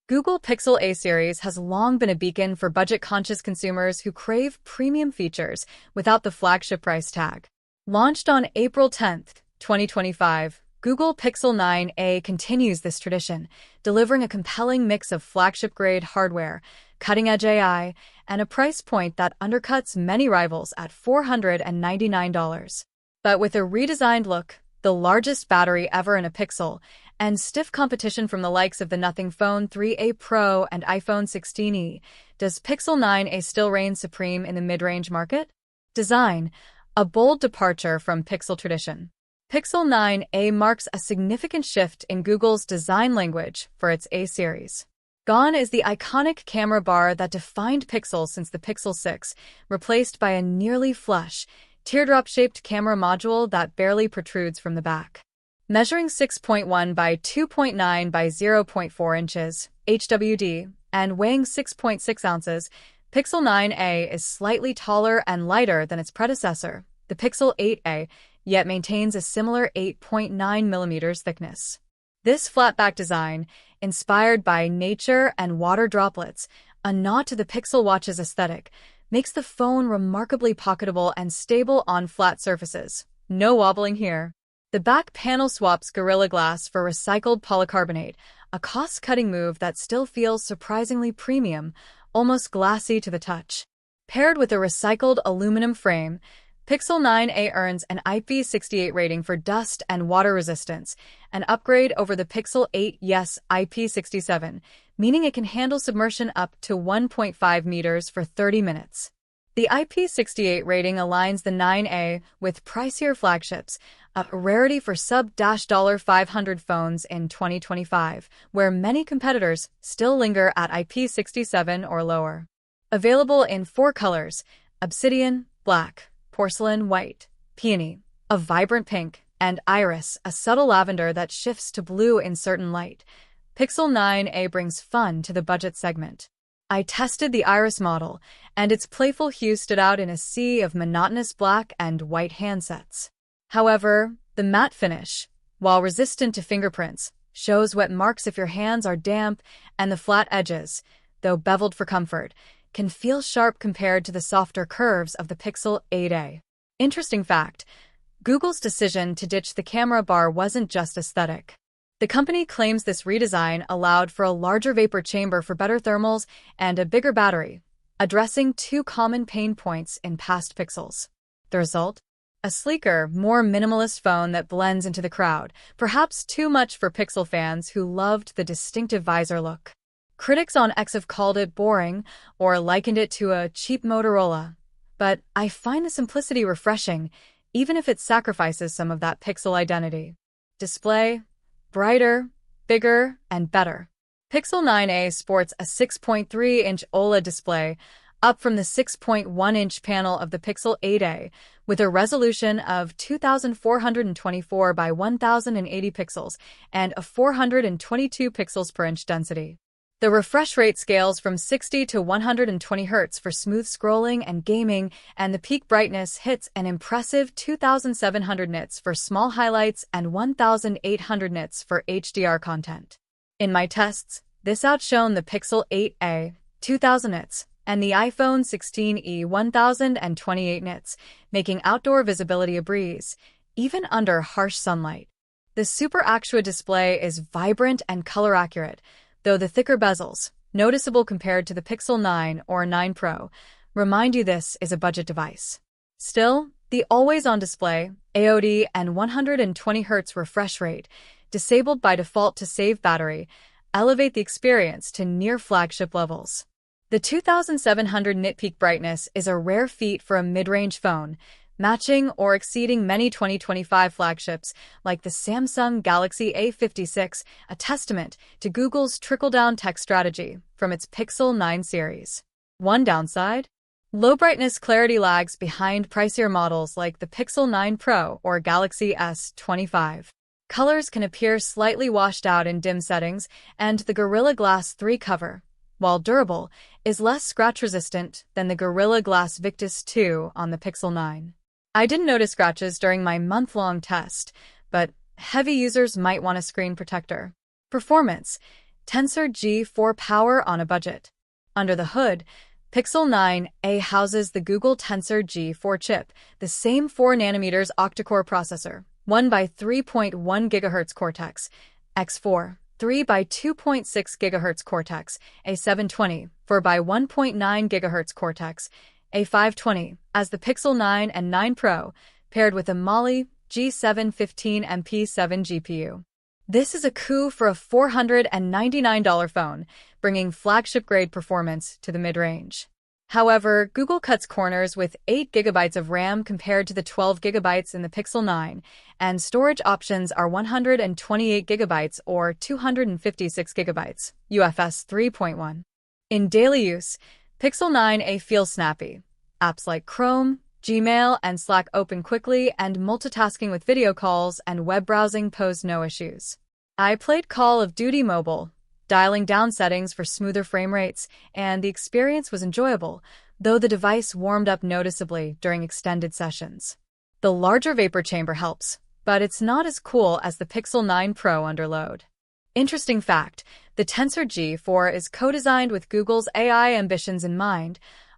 Google Pixel A series has long been a beacon for budget-conscious consumers who crave premium features without the flagship price tag. Launched on April 10, 2025, Google Pixel 9a continues this tradition, delivering a compelling mix of flagship-grade hardware, cutting-edge AI, and a price point that undercuts many rivals at $499. But with a redesigned look, the largest battery ever in a Pixel, and stiff competition from the likes of the Nothing Phone 3a Pro and iPhone 16e, does Pixel 9a still reign supreme in the mid-range market? Design: a bold departure from Pixel tradition. Pixel 9a marks a significant shift in Google's design language for its A series. Gone is the iconic camera bar that defined Pixel since the Pixel 6, replaced by a nearly flush, teardrop-shaped camera module that barely protrudes from the back. Measuring 6.1 by 2.9 by 0.4 inches, HWD, and weighing 6.6 ounces, Pixel 9a is slightly taller and lighter than its predecessor, the Pixel 8a, yet maintains a similar 8.9mm thickness. This flat-back design, inspired by nature and water droplets, a nod to the Pixel Watch's aesthetic, makes the phone remarkably pocketable and stable on flat surfaces. No wobbling here. The back panel swaps Gorilla Glass for recycled polycarbonate, a cost-cutting move that still feels surprisingly premium, almost glassy to the touch. Paired with a recycled aluminum frame, Pixel 9a earns an IP68 rating for dust and water resistance, an upgrade over the Pixel 8's IP67, meaning it can handle submersion up to 1.5 meters for 30 minutes. The IP68 rating aligns the 9a with pricier flagships, a rarity for sub-$500 phones in 2025, where many competitors still linger at IP67 or lower. Available in 4 colors: obsidian, black, porcelain white, peony, a vibrant pink, and iris, a subtle lavender that shifts to blue in certain light, Pixel 9a brings fun to the budget segment. I tested the iris model, and its playful hue stood out in a sea of monotonous black and white handsets. However, the matte finish, while resistant to fingerprints, shows wet marks if your hands are damp, and the flat edges, though beveled for comfort, can feel sharp compared to the softer curves of the Pixel 8a. Interesting fact: Google's decision to ditch the camera bar wasn't just aesthetic. The company claims this redesign allowed for a larger vapor chamber for better thermals and a bigger battery, addressing 2 common pain points in past Pixels. The result? A sleeker, more minimalist phone that blends into the crowd, perhaps too much for Pixel fans who loved the distinctive visor look. Critics on X have called it boring or likened it to a cheap Motorola, but I find the simplicity refreshing, even if it sacrifices some of that Pixel identity. Display: brighter, bigger, and better. Pixel 9a sports a 6.3-inch OLED display, up from the 6.1-inch panel of the Pixel 8a, with a resolution of 2424 by 1080 pixels and a 422 pixels per inch density. The refresh rate scales from 60 to 120 Hz for smooth scrolling and gaming, and the peak brightness hits an impressive 2700 nits for small highlights and 1800 nits for HDR content. In my tests, this outshone the Pixel 8a, 2000 nits, and the iPhone 16e 1028 nits, making outdoor visibility a breeze, even under harsh sunlight. The Super Actua display is vibrant and color-accurate, though the thicker bezels, noticeable compared to the Pixel 9 or 9 Pro, remind you this is a budget device. Still, the always-on display, AOD, and 120 Hz refresh rate, disabled by default to save battery, elevate the experience to near flagship levels. The 2700 nit peak brightness is a rare feat for a mid-range phone, matching or exceeding many 2025 flagships like the Samsung Galaxy A56, a testament to Google's trickle-down tech strategy from its Pixel 9 series. One downside? Low brightness clarity lags behind pricier models like the Pixel 9 Pro or Galaxy S25. Colors can appear slightly washed out in dim settings, and the Gorilla Glass 3 cover, while durable, is less scratch-resistant than the Gorilla Glass Victus 2 on the Pixel 9. I didn't notice scratches during my month-long test, but heavy users might want a screen protector. Performance. Tensor G4 power on a budget. Under the hood, Pixel 9a houses the Google Tensor G4 chip, the same 4nm octa-core processor, 1 by 3.1 GHz Cortex X4, 3 by 2.6 GHz Cortex A720, 4 by 1.9 GHz Cortex A520, as the Pixel 9 and 9 Pro, paired with a Mali G7 15MP7 GPU. This is a coup for a $499 phone, bringing flagship-grade performance to the mid-range. However, Google cuts corners with 8 GB of RAM compared to the 12 GB in the Pixel 9, and storage options are 128 GB or 256 GB, UFS 3.1. In daily use, Pixel 9a feels snappy. Apps like Chrome, Gmail, and Slack open quickly, and multitasking with video calls and web browsing pose no issues. I played Call of Duty Mobile, dialing down settings for smoother frame rates, and the experience was enjoyable, though the device warmed up noticeably during extended sessions. The larger vapor chamber helps, but it's not as cool as the Pixel 9 Pro under load. Interesting fact, the Tensor G4 is co-designed with Google's AI ambitions in mind,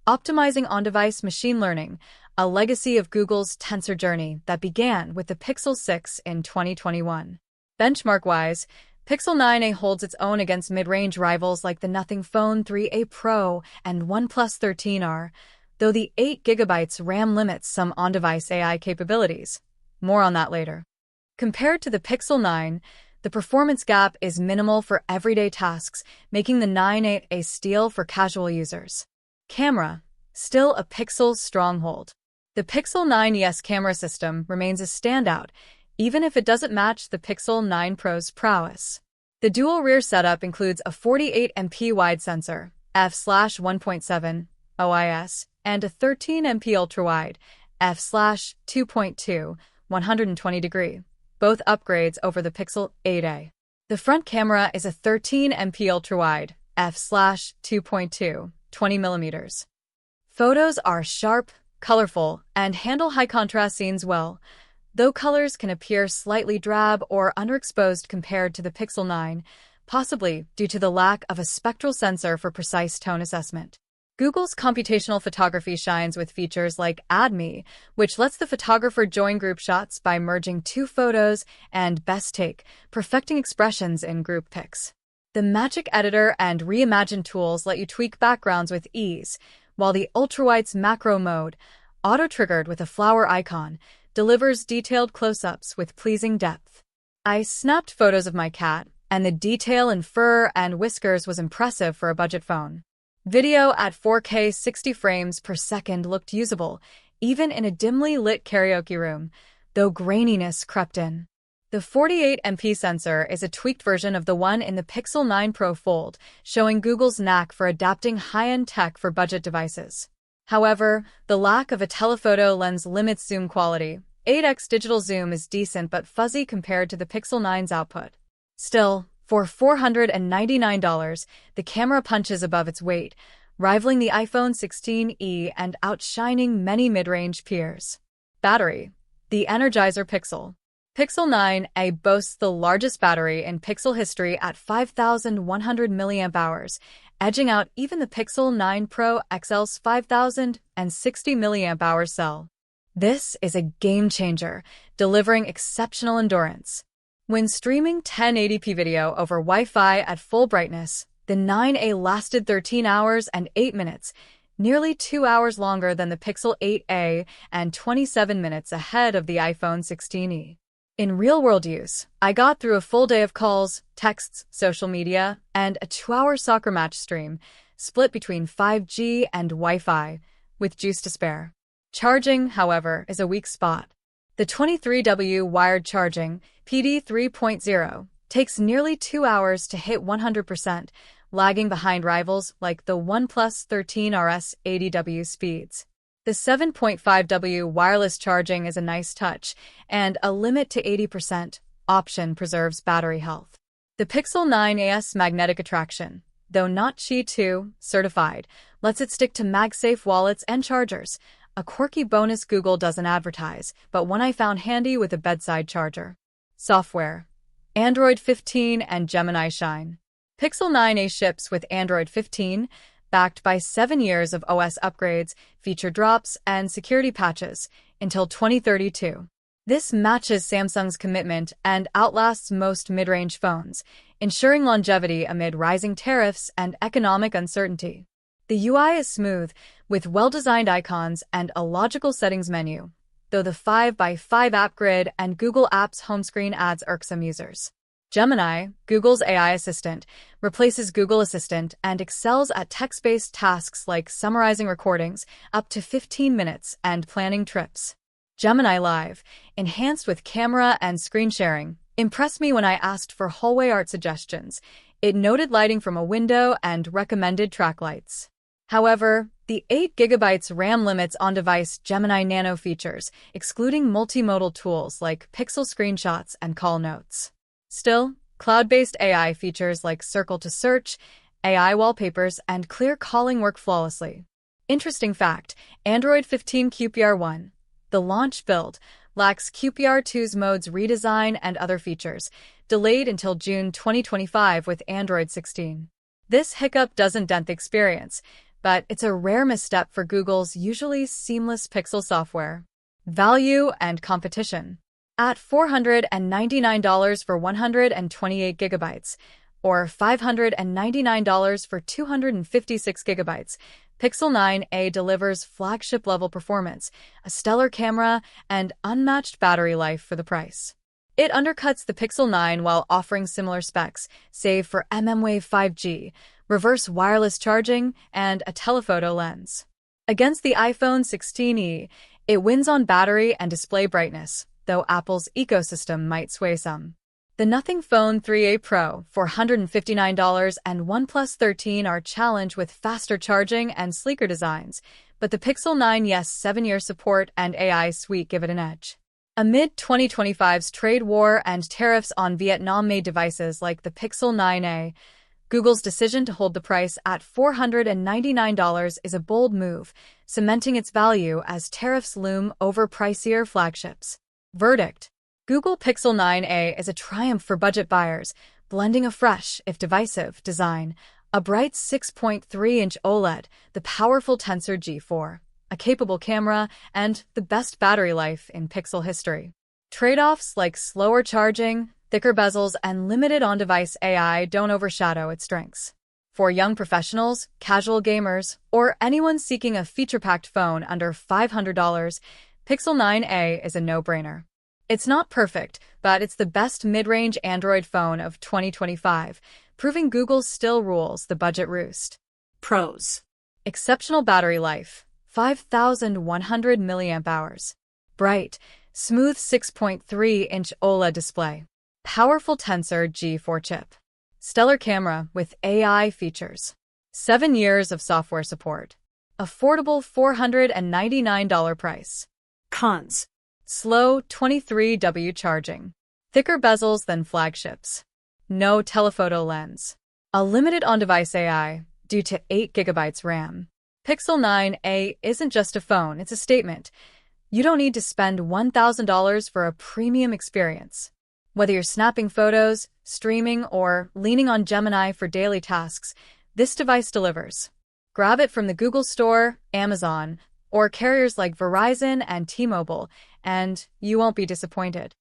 optimizing on-device machine learning, a legacy of Google's Tensor journey that began with the Pixel 6 in 2021. Benchmark-wise, Pixel 9a holds its own against mid-range rivals like the Nothing Phone 3a Pro and OnePlus 13R, though the 8 GB RAM limits some on-device AI capabilities. More on that later. Compared to the Pixel 9, the performance gap is minimal for everyday tasks, making the 9a a steal for casual users. Camera, still a Pixel's stronghold. The Pixel 9's camera system remains a standout, even if it doesn't match the Pixel 9 Pro's prowess. The dual rear setup includes a 48MP wide sensor, f/1.7 OIS, and a 13MP ultra-wide, f/2.2 120°, both upgrades over the Pixel 8a. The front camera is a 13MP ultra-wide, f/2.2 20mm. Photos are sharp, colorful, and handle high-contrast scenes well, though colors can appear slightly drab or underexposed compared to the Pixel 9, possibly due to the lack of a spectral sensor for precise tone assessment. Google's computational photography shines with features like Add Me, which lets the photographer join group shots by merging two photos, and Best Take, perfecting expressions in group pics. The Magic Editor and Reimagine tools let you tweak backgrounds with ease, while the ultrawide's macro mode, auto-triggered with a flower icon, delivers detailed close-ups with pleasing depth. I snapped photos of my cat, and the detail in fur and whiskers was impressive for a budget phone. Video at 4K 60 frames per second looked usable, even in a dimly lit karaoke room, though graininess crept in. The 48MP sensor is a tweaked version of the one in the Pixel 9 Pro Fold, showing Google's knack for adapting high-end tech for budget devices. However, the lack of a telephoto lens limits zoom quality. 8x digital zoom is decent but fuzzy compared to the Pixel 9's output. Still, for $499, the camera punches above its weight, rivaling the iPhone 16e and outshining many mid-range peers. Battery. The Energizer Pixel. Pixel 9a boasts the largest battery in Pixel history at 5,100 mAh, edging out even the Pixel 9 Pro XL's 5,060 mAh cell. This is a game-changer, delivering exceptional endurance. When streaming 1080p video over Wi-Fi at full brightness, the 9a lasted 13 hours and 8 minutes, nearly 2 hours longer than the Pixel 8a and 27 minutes ahead of the iPhone 16e. In real-world use, I got through a full day of calls, texts, social media, and a 2-hour soccer match stream, split between 5G and Wi-Fi, with juice to spare. Charging, however, is a weak spot. The 23W wired charging, PD 3.0, takes nearly 2 hours to hit 100%, lagging behind rivals like the OnePlus 13RS 80W speeds. The 7.5W wireless charging is a nice touch, and a limit to 80% option preserves battery health. The Pixel 9a's magnetic attraction, though not Qi 2 certified, lets it stick to MagSafe wallets and chargers, a quirky bonus Google doesn't advertise, but one I found handy with a bedside charger. Software. Android 15 and Gemini Shine. Pixel 9a ships with Android 15, backed by 7 years of OS upgrades, feature drops, and security patches until 2032. This matches Samsung's commitment and outlasts most mid-range phones, ensuring longevity amid rising tariffs and economic uncertainty. The UI is smooth, with well-designed icons and a logical settings menu, though the 5x5 app grid and Google Apps home screen adds irksome users. Gemini, Google's AI assistant, replaces Google Assistant and excels at text-based tasks like summarizing recordings up to 15 minutes and planning trips. Gemini Live, enhanced with camera and screen sharing, impressed me when I asked for hallway art suggestions. It noted lighting from a window and recommended track lights. However, the 8 GB RAM limits on-device Gemini Nano features, excluding multimodal tools like pixel screenshots and call notes. Still, cloud-based AI features like Circle to Search, AI wallpapers, and clear calling work flawlessly. Interesting fact, Android 15 QPR1, the launch build, lacks QPR2's mode's redesign and other features, delayed until June 2025 with Android 16. This hiccup doesn't dent the experience, but it's a rare misstep for Google's usually seamless Pixel software. Value and competition. At $499 for 128 GB, or $599 for 256 GB, Pixel 9a delivers flagship-level performance, a stellar camera, and unmatched battery life for the price. It undercuts the Pixel 9 while offering similar specs, save for mmWave 5G, reverse wireless charging, and a telephoto lens. Against the iPhone 16e, it wins on battery and display brightness, though Apple's ecosystem might sway some. The Nothing Phone 3a Pro, $459, and OnePlus 13 are challenged with faster charging and sleeker designs, but the Pixel 9's 7-year support and AI suite give it an edge. Amid 2025's trade war and tariffs on Vietnam-made devices like the Pixel 9a, Google's decision to hold the price at $499 is a bold move, cementing its value as tariffs loom over pricier flagships. Verdict: Google Pixel 9a is a triumph for budget buyers, blending a fresh, if divisive, design, a bright 6.3-inch OLED, the powerful Tensor G4, a capable camera, and the best battery life in Pixel history. Trade-offs like slower charging, thicker bezels, and limited on-device AI don't overshadow its strengths. For young professionals, casual gamers, or anyone seeking a feature-packed phone under $500, Pixel 9a is a no-brainer. It's not perfect, but it's the best mid-range Android phone of 2025, proving Google still rules the budget roost. Pros. Exceptional battery life, 5,100 mAh. Bright, smooth 6.3-inch OLED display. Powerful Tensor G4 chip. Stellar camera with AI features. 7 years of software support. Affordable $499 price. Cons. Slow 23W charging. Thicker bezels than flagships. No telephoto lens. A limited on-device AI due to 8 GB RAM. Pixel 9a isn't just a phone, it's a statement. You don't need to spend $1,000 for a premium experience. Whether you're snapping photos, streaming, or leaning on Gemini for daily tasks, this device delivers. Grab it from the Google Store, Amazon, or carriers like Verizon and T-Mobile, and you won't be disappointed.